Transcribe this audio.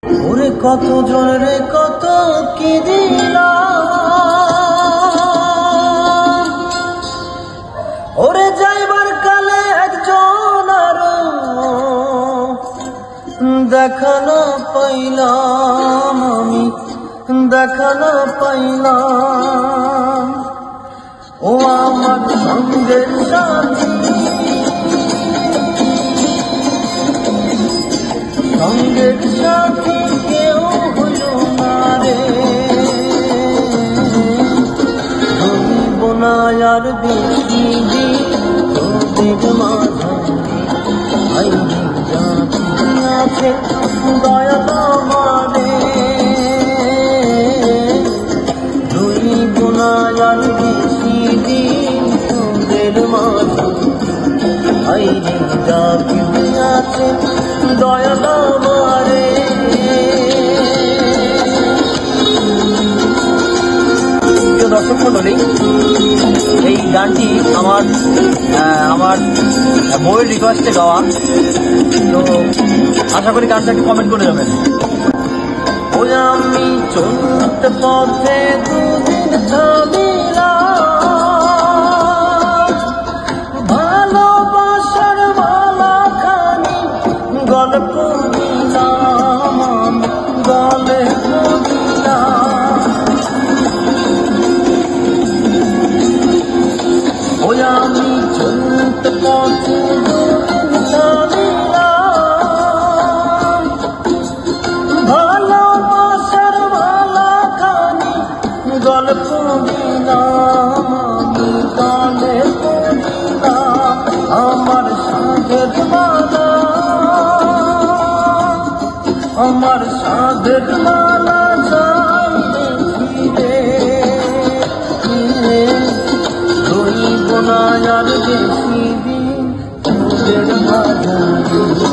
ওরে কত জন রে কত কি দিলাম, ওরে যাইবার কালে একজন আরো দেখানো পাইলাম, আমি দেখানো পাইলাম। ও আমার সঙ্গের সাথী, সঙ্গের সাথী কেউ হইল না রে, হইব না আর বেশি দিন তোদের মাঝারে। আইনি জাতি আছে দয়া তোমারে, হইব না আর বেশি দিন তোদের মাঝারে। আইনি জাতি আছে দয়া তোমারে। প্রিয় দর্শক মণ্ডলী, এই গানটি আমার বইয়ের রিকোয়েস্টে গাওয়া, তো আশা করি গানটা একটু কমেন্ট করে যাবেন। ওই আমি চলতে পথে দুদিন থামিলাম, ভালোবাসার মালাখানি গল্প দিলাম, আমি গলে দিলাম। ওই আমি চলতে পথে দুদিন থামিলাম, ভালোবাসার মালাখানি গল্প দিলাম, আমি গলে দিলাম। আমার সাধের মালা, আমার সাধের মালা যাইবে ফিরে, রইব না আর বেশি দিন তোদের মাঝারে।